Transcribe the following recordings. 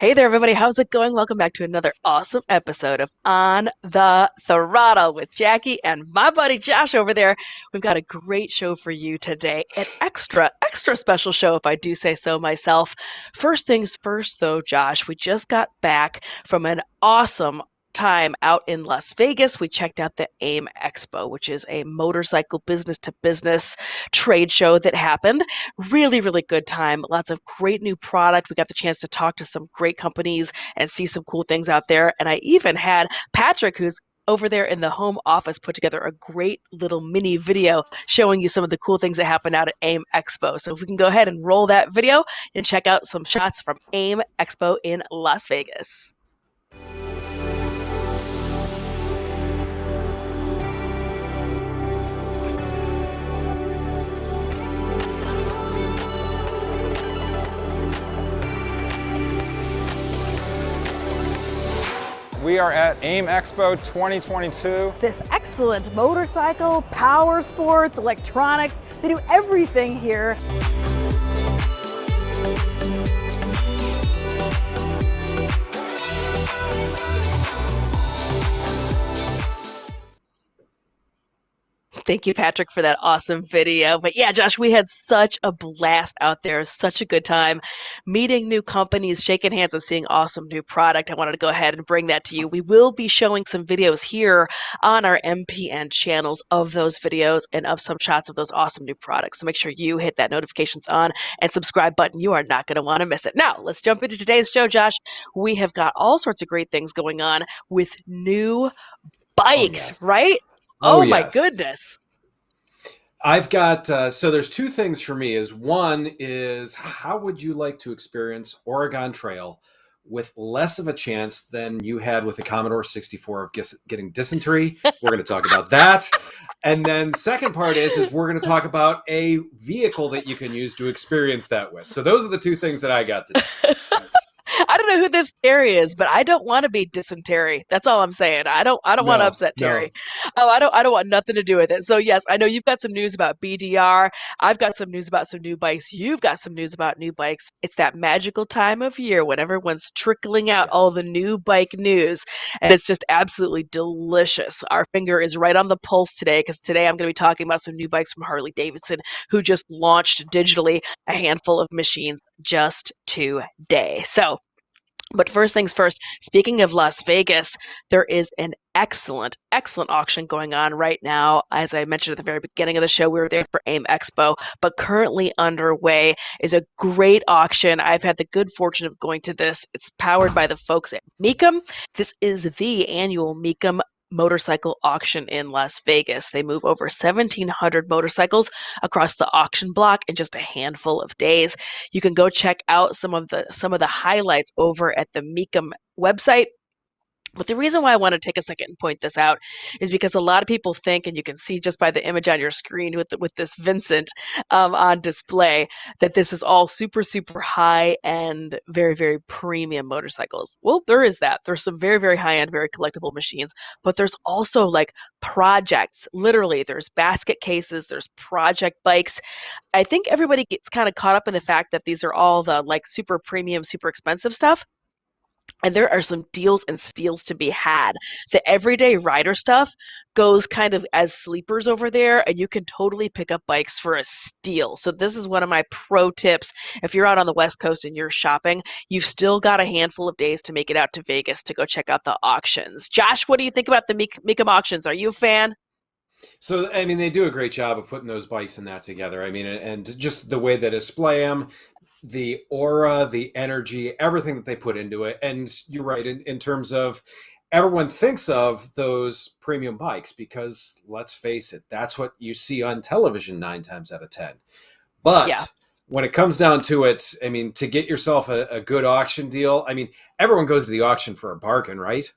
Hey there, everybody. How's it going? Welcome back to another awesome episode of On the Throttle with Jacqui and my buddy Josh over there. We've got a great show for you today. An extra special show, if I do say so myself. First things first, though, Josh, we just got back from an awesome time out in Las Vegas. We checked out the AIMExpo, which is a motorcycle business to business trade show that happened. Really, really good time. Lots of great new product. We got the chance to talk to some great companies and see some cool things out there. And I even had Patrick, who's over there in the home office, put together a great little mini video showing you some of the cool things that happened out at AIM Expo. So if we can go ahead and roll that video and check out some shots from AIM Expo in Las Vegas. We are at AIMExpo 2022. This excellent motorcycle, power sports, electronics, they do everything here. Thank you, Patrick, for that awesome video. But yeah, Josh, we had such a blast out there, such a good time meeting new companies, shaking hands, and seeing awesome new product. I wanted to go ahead and bring that to you. We will be showing some videos here on our MPN channels of those videos and of some shots of those awesome new products. So make sure you hit that notifications on and subscribe button. You are not going to want to miss it. Now, let's jump into today's show, Josh. We have got all sorts of great things going on with new bikes, right? Oh my Yes. goodness. I've got, so there's two things for me is one is how would you like to experience Oregon Trail with less of a chance than you had with the Commodore 64 of getting dysentery? We're going to talk about that. And then second part is we're going to talk about a vehicle that you can use to experience that with. So those are the two things that I got today. I don't know who this Terry is, but I don't want to be dysentery. That's all I'm saying. I don't want to upset Terry. Oh, I don't want nothing to do with it. So yes, I know you've got some news about BDR. I've got some news about some new bikes. You've got some news about new bikes. It's that magical time of year when everyone's trickling out all the new bike news, and it's just absolutely delicious. Our finger is right on the pulse today because today I'm going to be talking about some new bikes from Harley-Davidson, who just launched digitally a handful of machines just today. But first things first, speaking of Las Vegas, there is an excellent auction going on right now. As I mentioned at the very beginning of the show, we were there for AIM Expo, but currently underway is a great auction. I've had the good fortune of going to this. It's powered by the folks at Mecum. This is the annual Mecum Motorcycle Auction in Las Vegas. They move over 1,700 motorcycles across the auction block in just a handful of days. You can go check out some of the highlights over at the Mecum website. But the reason why I want to take a second and point this out is because a lot of people think, and you can see just by the image on your screen with this Vincent on display, that this is all super high end, very premium motorcycles. Well, there is that. There's some very high end, very collectible machines, but there's also like projects. Literally, there's basket cases, there's project bikes. I think everybody gets kind of caught up in the fact that these are all the like super premium, super expensive stuff. And there are some deals and steals to be had. The everyday rider stuff goes kind of as sleepers over there, and you can totally pick up bikes for a steal. So this is one of my pro tips. If you're out on the West Coast and you're shopping, you've still got a handful of days to make it out to Vegas to go check out the auctions. Josh, what do you think about the Mecum auctions? Are you a fan? So, I mean, they do a great job of putting those bikes and that together. I mean, and just the way they display them, the aura, the energy, everything that they put into it. And you're right, in terms of everyone thinks of those premium bikes because let's face it, that's what you see on television 9 times out of 10. But Yeah. when it comes down to it, I mean, to get yourself a good auction deal, I mean, everyone goes to the auction for a bargain, right?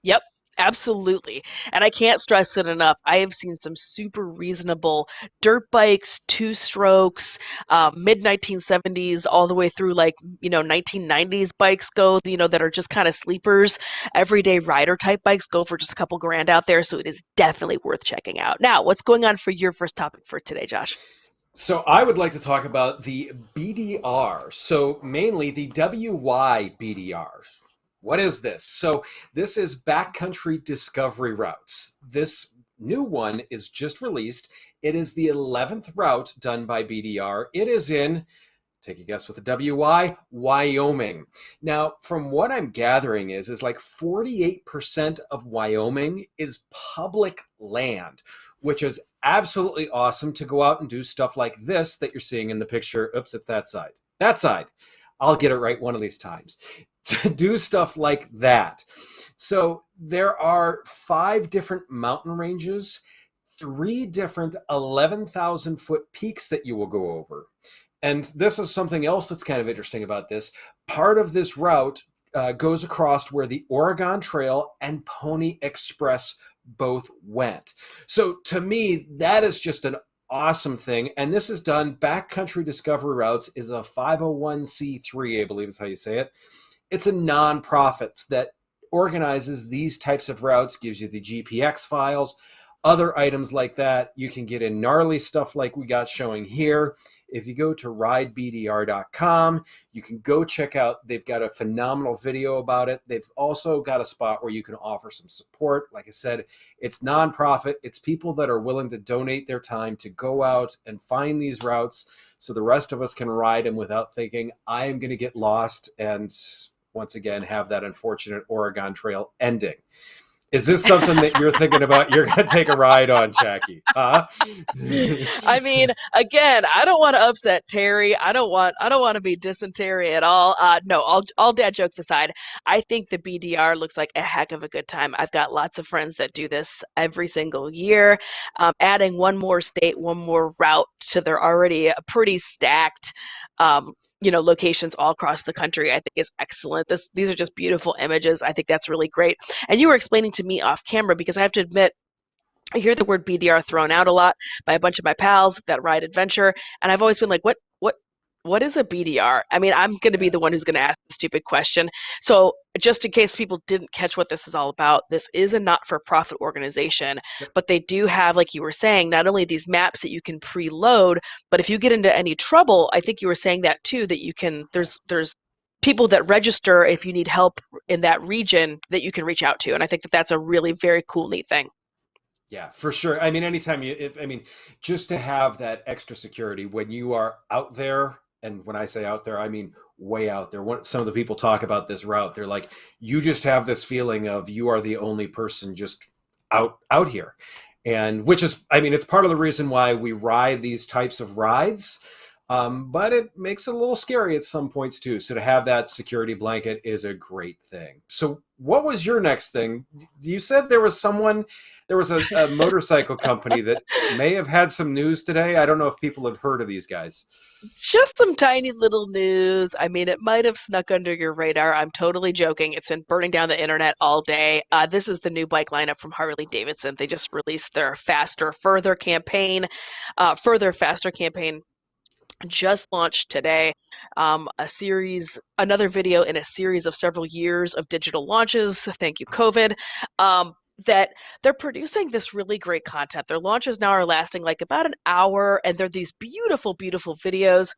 Yep. Absolutely. And I can't stress it enough. I have seen some super reasonable dirt bikes, two strokes, mid 1970s, all the way through like, 1990s bikes go, that are just kind of sleepers. Everyday rider type bikes go for just a couple grand out there. So it is definitely worth checking out. Now, what's going on for your first topic for today, Josh? So I would like to talk about the BDR. So mainly the WY BDR. What is this? So this is Backcountry Discovery Routes. This new one is just released. It is the 11th route done by BDR. It is in, take a guess with the WY, Wyoming. Now, from what I'm gathering is like 48% of Wyoming is public land, which is absolutely awesome to go out and do stuff like this that you're seeing in the picture. Oops, it's that side. That side. I'll get it right one of these times. To do stuff like that. So there are 5 different mountain ranges, 3 different 11,000 foot peaks that you will go over. And this is something else that's kind of interesting about this. Part of this route goes across where the Oregon Trail and Pony Express both went. So to me, that is just an awesome thing. And this is done, Backcountry Discovery Routes is a 501c3, I believe is how you say it. It's a nonprofit that organizes these types of routes, gives you the GPX files, other items like that. You can get in gnarly stuff like we got showing here. If you go to ridebdr.com, you can go check out, they've got a phenomenal video about it. They've also got a spot where you can offer some support. Like I said, it's nonprofit. It's people that are willing to donate their time to go out and find these routes so the rest of us can ride them without thinking, I am going to get lost and once again have that unfortunate Oregon Trail ending. Is this something that you're thinking about you're going to take a ride on, Jacqui? I mean, again, I don't want to upset Terry. I don't want to be dysentery at all. No, all dad jokes aside, I think the BDR looks like a heck of a good time. I've got lots of friends that do this every single year. Adding one more state, one more route to their already pretty stacked locations all across the country, I think is excellent. These are just beautiful images. I think that's really great. And you were explaining to me off camera, because I have to admit, I hear the word BDR thrown out a lot by a bunch of my pals that ride adventure, and I've always been like, what is a BDR? I mean, I'm going to be the one who's going to ask the stupid question. So, just in case people didn't catch what this is all about, this is a not-for-profit organization, but they do have, like you were saying, not only these maps that you can preload, but if you get into any trouble, I think you were saying that too, that you can, there's people that register if you need help in that region that you can reach out to. And I think that that's a really very cool, neat thing. Yeah, for sure. I mean, anytime just to have that extra security when you are out there, and when I say out there, I mean way out there. Some of the people talk about this route. They're like, you just have this feeling of you are the only person just out here. And which is, I mean, it's part of the reason why we ride these types of rides. But it makes it a little scary at some points too. So to have that security blanket is a great thing. So what was your next thing? You said there was a motorcycle company that may have had some news today. I don't know if people have heard of these guys. Just some tiny little news. I mean, it might have snuck under your radar. I'm totally joking. It's been burning down the internet all day. This is the new bike lineup from Harley-Davidson. They just released their Faster, Further campaign. Further, Faster campaign just launched today. Another video in a series of several years of digital launches. Thank you, COVID. That they're producing this really great content. Their launches now are lasting like about an hour, and they're these beautiful, beautiful videos.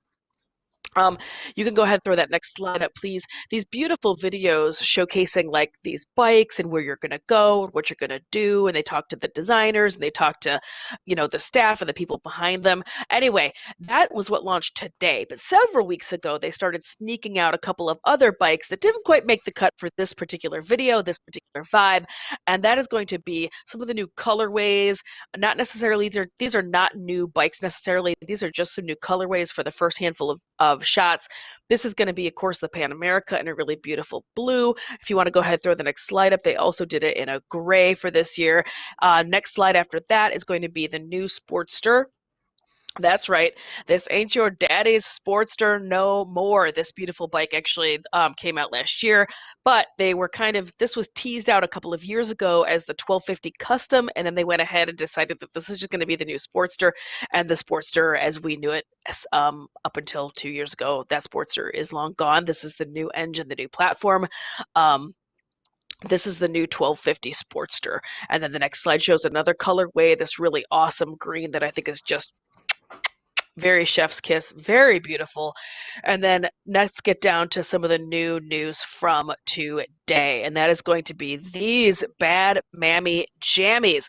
You can go ahead and throw that next slide up, please. These beautiful videos showcasing like these bikes and where you're going to go and what you're going to do. And they talk to the designers and they talk to, the staff and the people behind them. Anyway, that was what launched today. But several weeks ago, they started sneaking out a couple of other bikes that didn't quite make the cut for this particular video, this particular vibe. And that is going to be some of the new colorways. Not necessarily, these are not new bikes necessarily. These are just some new colorways for the first handful of shots. This is going to be, of course, the Pan America in a really beautiful blue. If you want to go ahead and throw the next slide up, they also did it in a gray for this year. Next slide after that is going to be the new Sportster. That's right. This ain't your daddy's Sportster no more. This beautiful bike actually came out last year, but this was teased out a couple of years ago as the 1250 Custom, and then they went ahead and decided that this is just going to be the new Sportster, and the Sportster as we knew it up until 2 years ago, that Sportster is long gone. This is the new engine, the new platform. This is the new 1250 Sportster. And then the next slide shows another colorway, this really awesome green that I think is just Very chef's kiss, very beautiful. And then let's get down to some of the new news from today, and that is going to be these bad mammy jammies.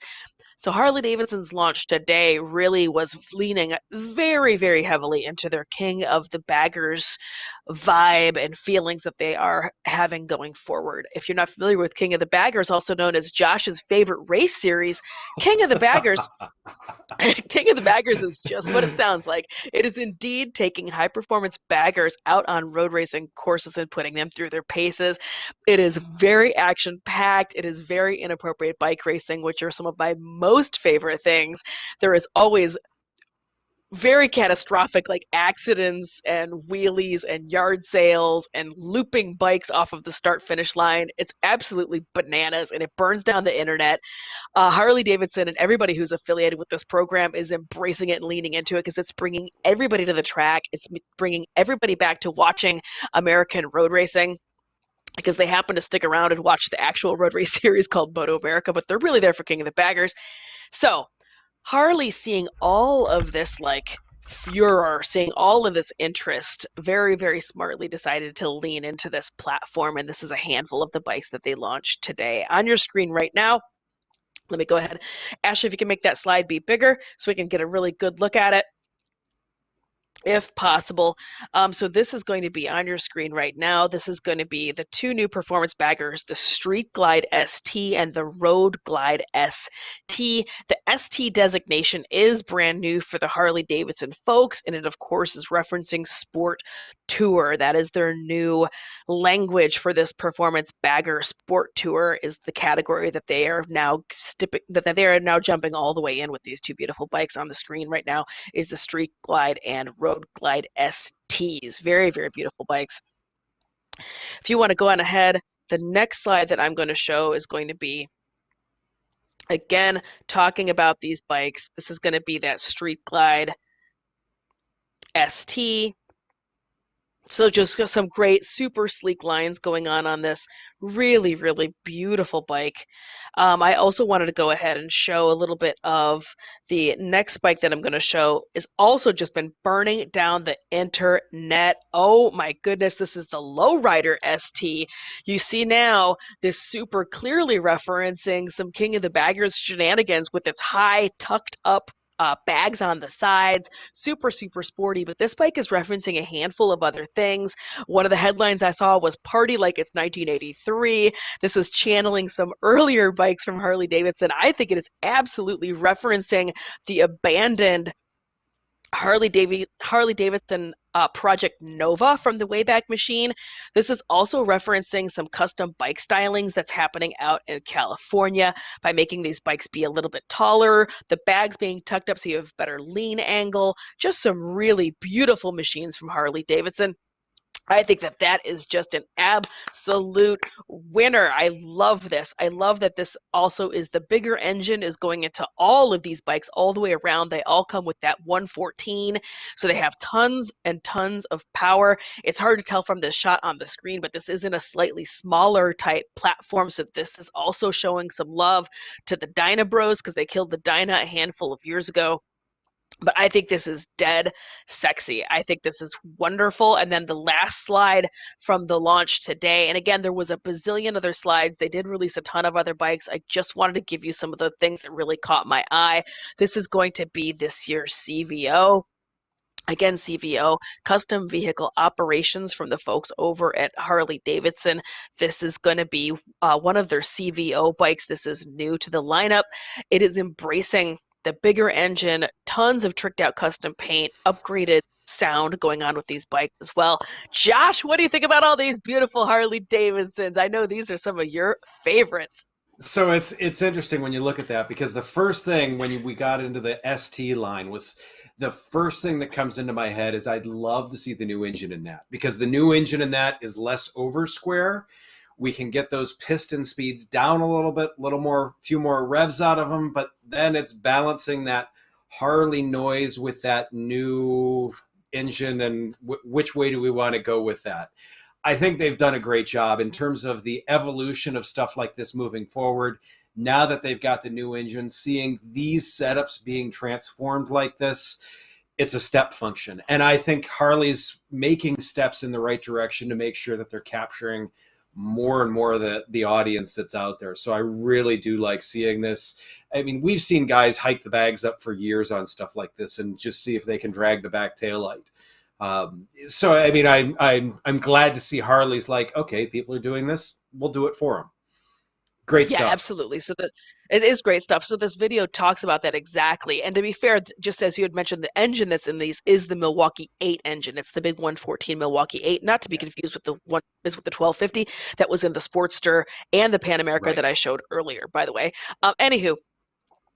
So Harley Davidson's launch today really was leaning very, very heavily into their King of the Baggers vibe and feelings that they are having going forward. If you're not familiar with King of the Baggers, also known as Josh's favorite race series, King of the Baggers King of the Baggers is just what it sounds like. It is indeed taking high performance baggers out on road racing courses and putting them through their paces. It is very action packed. It is very inappropriate bike racing, which are some of my most favorite things. There is always very catastrophic like accidents and wheelies and yard sales and looping bikes off of the start finish line. It's absolutely bananas and it burns down the internet. Harley Davidson and everybody who's affiliated with this program is embracing it and leaning into it because it's bringing everybody to the track. It's bringing everybody back to watching American road racing because they happen to stick around and watch the actual road race series called MotoAmerica, but they're really there for King of the Baggers. So Harley, seeing all of this like furor, seeing all of this interest, very, very smartly decided to lean into this platform. And this is a handful of the bikes that they launched today. On your screen right now, let me go ahead. Ashley, if you can make that slide be bigger so we can get a really good look at it, if possible. So this is going to be on your screen right now. This is going to be the two new performance baggers, the Street Glide ST and the Road Glide ST. The ST designation is brand new for the Harley Davidson folks, and it of course is referencing Sport Tour. That is their new language for this performance bagger. Sport Tour is the category that they are now jumping all the way in with these two beautiful bikes on the screen right now. Is the Street Glide and Road Glide STs. Very, very beautiful bikes. If you want to go on ahead, the next slide that I'm going to show is going to be, again, talking about these bikes. This is going to be that Street Glide ST. So just some great, super sleek lines going on this really, really beautiful bike. I also wanted to go ahead and show a little bit of the next bike that I'm going to show is also just been burning down the internet. Oh my goodness, this is the Lowrider ST. You see now this super clearly referencing some King of the Baggers shenanigans with its high tucked up bags on the sides, super, super sporty, but this bike is referencing a handful of other things. One of the headlines I saw was "Party Like It's 1983." This is channeling some earlier bikes from Harley Davidson. I think it is absolutely referencing the abandoned Harley Davidson Project Nova from the Wayback Machine. This is also referencing some custom bike stylings that's happening out in California by making these bikes be a little bit taller, the bags being tucked up so you have better lean angle. Just some really beautiful machines from Harley Davidson. I think that that is just an absolute winner. I love this. I love that this also is the bigger engine is going into all of these bikes all the way around. They all come with that 114. So they have tons and tons of power. It's hard to tell from this shot on the screen, but this is in a slightly smaller type platform. So this is also showing some love to the Dyna Bros because they killed the Dyna a handful of years ago. But I think this is dead sexy. I think this is wonderful. And then the last slide from the launch today. And again, there was a bazillion other slides. They did release a ton of other bikes. I just wanted to give you some of the things that really caught my eye. This is going to be this year's CVO. Again, CVO, Custom Vehicle Operations from the folks over at Harley Davidson. This is going to be one of their CVO bikes. This is new to the lineup. It is embracing the bigger engine, tons of tricked out custom paint, upgraded sound going on with these bikes as well. Josh, what do you think about all these beautiful Harley Davidsons? I know these are some of your favorites. So it's interesting when you look at that because the first thing when we got into the ST line was the first thing that comes into my head is I'd love to see the new engine in that because the new engine in that is less over square. We can get those piston speeds down a little bit, few more revs out of them, but then it's balancing that Harley noise with that new engine and which way do we want to go with that? I think they've done a great job in terms of the evolution of stuff like this moving forward. Now that they've got the new engine, seeing these setups being transformed like this, it's a step function. And I think Harley's making steps in the right direction to make sure that they're capturing more and more of the audience that's out there. So I really do like seeing this. I mean, we've seen guys hike the bags up for years on stuff like this and just see if they can drag the back tail light. So I mean, I'm glad to see Harley's like, okay, people are doing this, we'll do it for them. Great stuff. Yeah, absolutely. So it is great stuff. So this video talks about that exactly. And to be fair, just as you had mentioned, the engine that's in these is the Milwaukee 8 engine. It's the big 114 Milwaukee 8, not to be confused with the 1250 that was in the Sportster and the Pan America that I showed earlier, by the way. Anywho,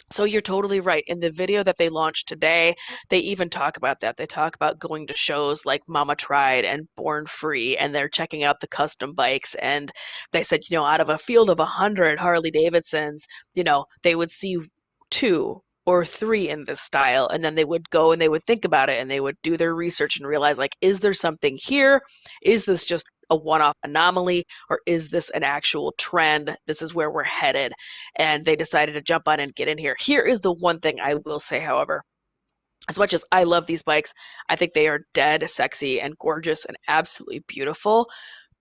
so you're totally right. In the video that they launched today, they even talk about that. They talk about going to shows like Mama Tried and Born Free, and they're checking out the custom bikes. And they said, out of a field of 100 Harley-Davidsons, they would see 2 or 3 in this style, and then they would go and they would think about it and they would do their research and realize, like, is there something here? Is this just a one-off anomaly, or is this an actual trend? This is where we're headed. And they decided to jump on and get in here. Here is the one thing I will say, however. As much as I love these bikes, I think they are dead sexy and gorgeous and absolutely beautiful.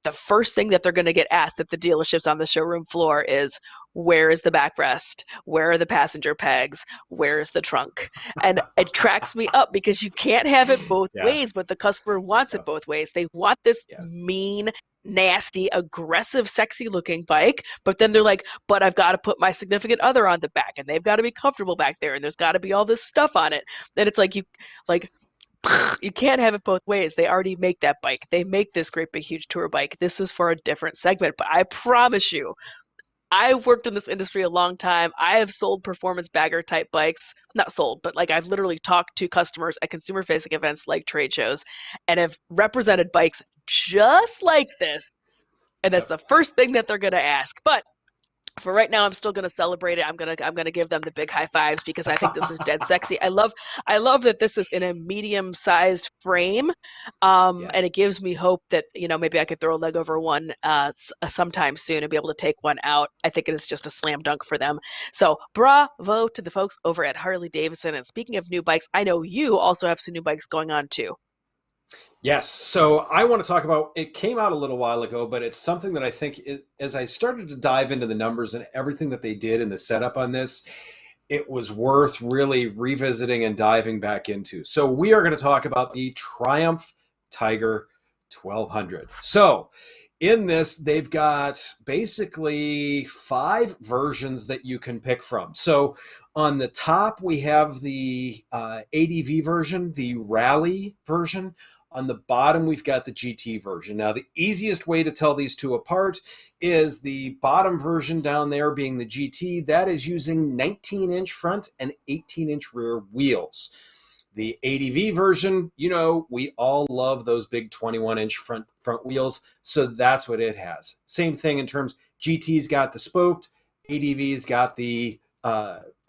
The first thing that they're going to get asked at the dealerships on the showroom floor is, where is the backrest? Where are the passenger pegs? Where is the trunk? And it cracks me up because you can't have it both ways, but the customer wants it both ways. They want this mean, nasty, aggressive, sexy looking bike, but then they're like, but I've got to put my significant other on the back, and they've got to be comfortable back there, and there's got to be all this stuff on it. And it's like, you can't have it both ways. They already make that bike. They make this great big huge tour bike. This is for a different segment, but I promise you, I've worked in this industry a long time. I have sold performance bagger type bikes. Not sold, but like I've literally talked to customers at consumer facing events like trade shows and have represented bikes just like this. And that's the first thing that they're going to ask. But for right now, I'm still going to celebrate it. I'm gonna give them the big high fives because I think this is dead sexy. I love that this is in a medium-sized frame, and it gives me hope that maybe I could throw a leg over one sometime soon and be able to take one out. I think it is just a slam dunk for them. So bravo to the folks over at Harley-Davidson. And speaking of new bikes, I know you also have some new bikes going on too. Yes. So I want to talk about, it came out a little while ago, but it's something that I think as I started to dive into the numbers and everything that they did in the setup on this, it was worth really revisiting and diving back into. So we are going to talk about the Triumph Tiger 1200. So in this, they've got basically 5 versions that you can pick from. So on the top, we have the ADV version, the Rally version. On the bottom, we've got the GT version. Now, the easiest way to tell these two apart is the bottom version down there being the GT. That is using 19-inch front and 18-inch rear wheels. The ADV version, we all love those big 21-inch front wheels, so that's what it has. Same thing in terms, GT's got the spoked, ADV's got the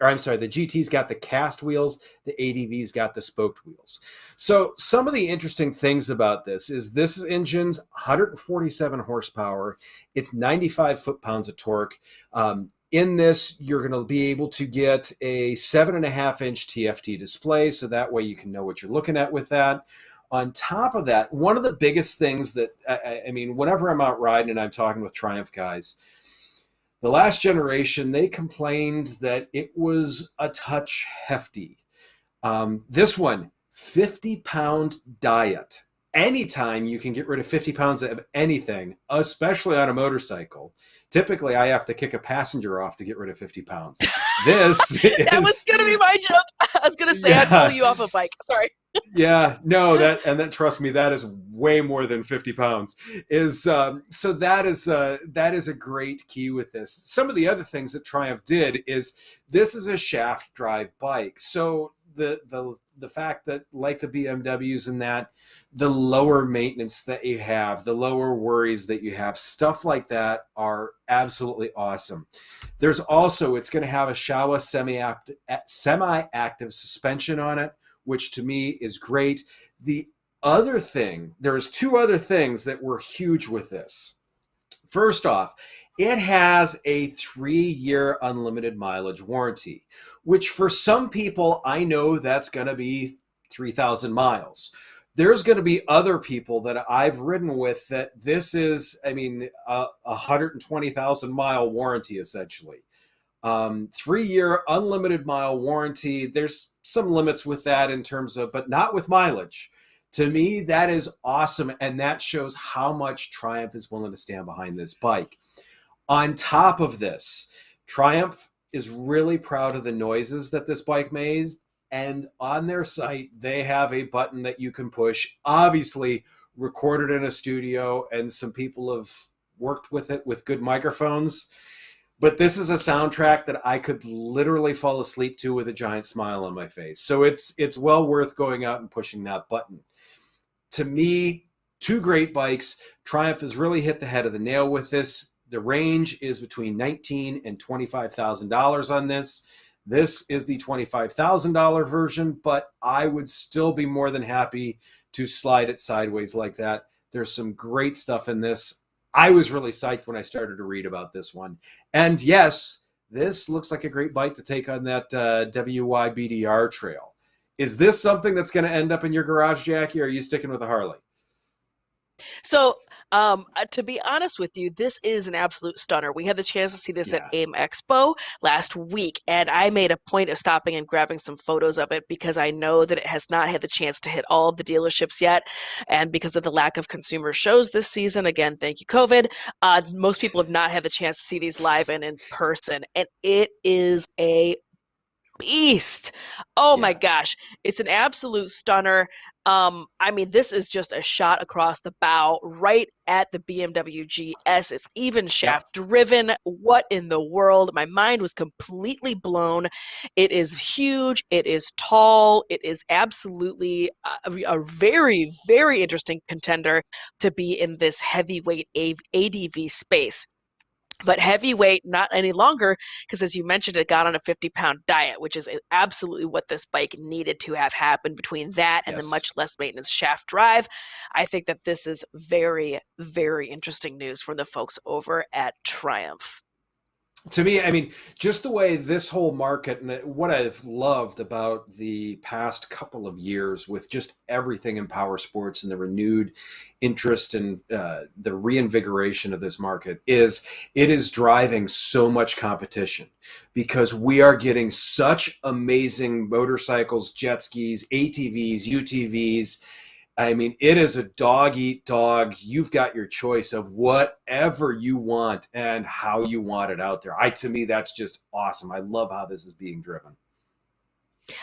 the GT's got the cast wheels, the ADV's got the spoked wheels. So some of the interesting things about this engine's 147 horsepower. It's 95 foot-pounds of torque. In this, you're going to be able to get a 7.5-inch TFT display, so that way you can know what you're looking at with that. On top of that, one of the biggest things that, I mean, whenever I'm out riding and I'm talking with Triumph guys, the last generation, they complained that it was a touch hefty. This one, 50-pound diet. Anytime you can get rid of 50 pounds of anything, especially on a motorcycle. Typically, I have to kick a passenger off to get rid of 50 pounds. That was going to be my joke. I was going to say, I'd pull you off a bike. Sorry. Trust me, that is way more than 50 pounds. So that is a great key with this. Some of the other things that Triumph did is this is a shaft drive bike. So the fact that, like the BMWs and that, the lower maintenance that you have, the lower worries that you have, stuff like that are absolutely awesome. There's also, it's going to have a Showa semi-active suspension on it, which to me is great. The other thing, there's 2 other things that were huge with this. First off, it has a 3-year unlimited mileage warranty, which for some people, I know that's going to be 3,000 miles. There's going to be other people that I've ridden with that this is, I mean, a 120,000 mile warranty essentially. 3-year unlimited mile warranty. There's some limits with that in terms of, but not with mileage. To me, that is awesome. And that shows how much Triumph is willing to stand behind this bike. On top of this, Triumph is really proud of the noises that this bike makes. And on their site, they have a button that you can push, obviously recorded in a studio, and some people have worked with it with good microphones. But this is a soundtrack that I could literally fall asleep to with a giant smile on my face. So it's well worth going out and pushing that button. To me, two great bikes. Triumph has really hit the head of the nail with this. The range is between $19,000 and $25,000 on this. This is the $25,000 version, but I would still be more than happy to slide it sideways like that. There's some great stuff in this. I was really psyched when I started to read about this one. And yes, this looks like a great bike to take on that WYBDR trail. Is this something that's going to end up in your garage, Jacqui, or are you sticking with a Harley? So, to be honest with you, this is an absolute stunner. We had the chance to see this at AIMExpo last week, and I made a point of stopping and grabbing some photos of it because I know that it has not had the chance to hit all of the dealerships yet, and because of the lack of consumer shows this season, again, thank you, COVID, most people have not had the chance to see these live and in person, and it is a beast. Oh my gosh, it's an absolute stunner. I mean, this is just a shot across the bow right at the BMW GS. It's even shaft driven. What in the world? My mind was completely blown. It is huge. It is tall. It is absolutely a very, very interesting contender to be in this heavyweight ADV space. But heavyweight, not any longer, because as you mentioned, it got on a 50-pound diet, which is absolutely what this bike needed to have happen between that and the much less maintenance shaft drive. I think that this is very, very interesting news from the folks over at Triumph. To me, I mean, just the way this whole market, and what I've loved about the past couple of years with just everything in power sports and the renewed interest and the reinvigoration of this market is it is driving so much competition because we are getting such amazing motorcycles, jet skis, ATVs, UTVs. I mean, it is a dog eat dog. You've got your choice of whatever you want and how you want it out there. To me, that's just awesome. I love how this is being driven.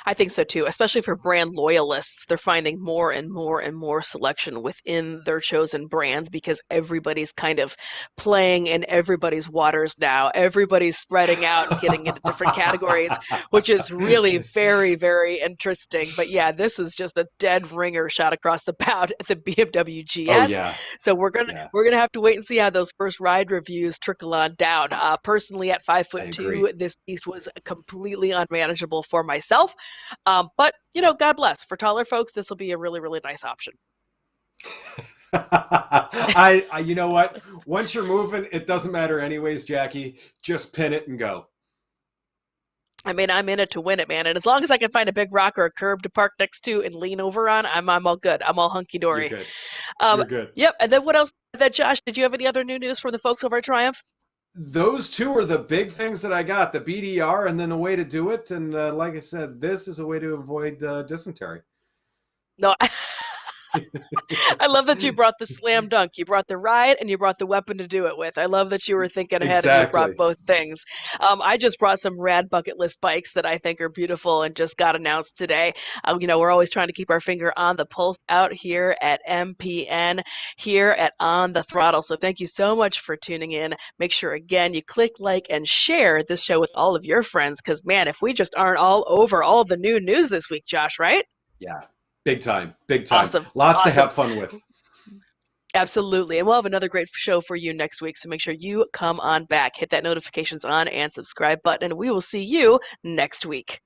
I think so too, especially for brand loyalists. They're finding more and more and more selection within their chosen brands because everybody's kind of playing in everybody's waters now. Everybody's spreading out and getting into different categories, which is really very, very interesting. But yeah, this is just a dead ringer shot across the bow at the BMW GS. Oh, yeah. So we're gonna have to wait and see how those first ride reviews trickle on down. Personally, at 5'2", this beast was completely unmanageable for myself. But, you know, God bless. For taller folks, this will be a really, really nice option. You know what? Once you're moving, it doesn't matter anyways, Jacqui. Just pin it and go. I mean, I'm in it to win it, man. And as long as I can find a big rock or a curb to park next to and lean over on, I'm all good. I'm all hunky-dory. You're good. You're good. Yep. And then what else? Josh, did you have any other new news for the folks over at Triumph? Those two are the big things that I got, the BDR and then a way to do it. And like I said, this is a way to avoid dysentery. No, I love that you brought the slam dunk. You brought the ride and you brought the weapon to do it with. I love that you were thinking ahead and you brought both things. I just brought some rad bucket list bikes that I think are beautiful and just got announced today. You know, we're always trying to keep our finger on the pulse out here at MPN, here at On the Throttle. So thank you so much for tuning in. Make sure, again, you click like and share this show with all of your friends because, man, if we just aren't all over all the new news this week, Josh, right? Yeah. Big time. Big time. Awesome. Lots to have fun with. Absolutely. And we'll have another great show for you next week. So make sure you come on back, hit that notifications on and subscribe button, and we will see you next week.